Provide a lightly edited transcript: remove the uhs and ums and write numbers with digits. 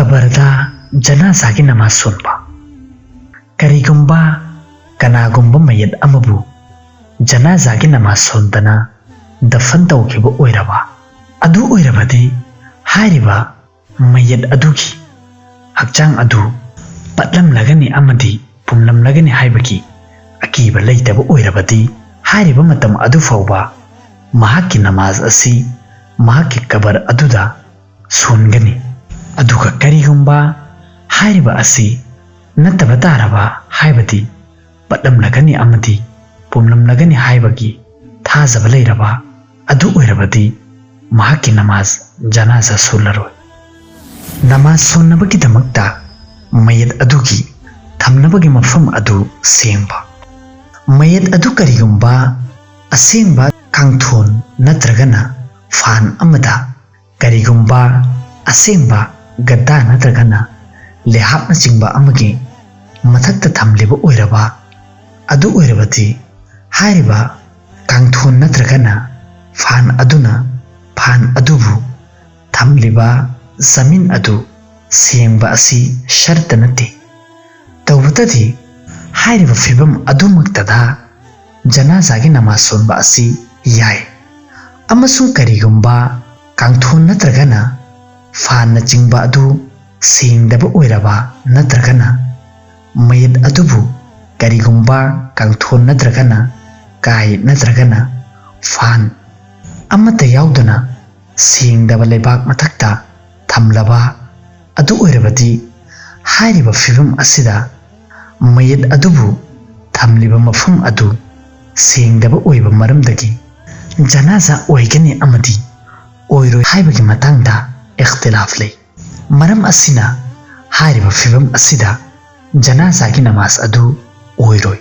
Kabarda जनाजा की नमाज सुनबा करीगुंबा कनागुंबा मयत अमबु जनाजा की नमाज सुनदना दफन तौखिबा ओइरबा अदु ओइरबदी हारिबा मयत अदुगी हक्चांग अदु पतलम लगनी अमदी पुमलम लगनी हाइबगी अकीबा लैतबा ओइरबदी हारिबा मतम अदु फौबा महाकी नमाज असी महाकी कबर अदुदा सुनगनी अदुगा करीगुंबा हारिबा असी नतबा तारबा हाइबदी पतलम लगनी अमदी पुमलम लगनी हाइबगी थाजबा लैरबा अदु ओइरबदी महाकी नमाज जनाजा सुलरोय नमाज सुनबगी दमकता मयत अदुगी थमनबगी मफम अदु सेंबा मयत अदु करीगुंबा असेंबा कांथोन नत्रगना फान अमदा करीगुंबा असेंबा गद्दा नत्रगना लेहापना चिंबा अमगी मथक्ता थमलेबा ओइरबा अदु ओइरबदी हारिबा कांथोन नत्रगना फान अदुना फान अदुबु थमलिबा जमीन अदु सेंबा असी शर्त नते तौबतदी हारिबा फिबम अदुमक्तदा जनाजा की नमाज सुनबा असी याय अमसुंग करीगुंबा कांथोन नत्रगना फान चिंबा अदु सेंदबा ओइरबा नत्रगना मयत अदुबु करीगुंबा कांथोन नत्रगना काय नत्रगना फान अमता याउदना सेंदबा लेबाक मथक्ता थमलबा अदु ओइरबदी हारिबा फिबम असिदा मयत अदुबु थमलिबा मफम अदु सेंदबा ओइबा मरमदगी जनाजा ओइगनी अमदी ओइरोय हाइबगी मतंगदा इख्तिलाफ ले मरम असिना हारिबा फिबम असिदा जनाजा की नमाज अदु ओइरोय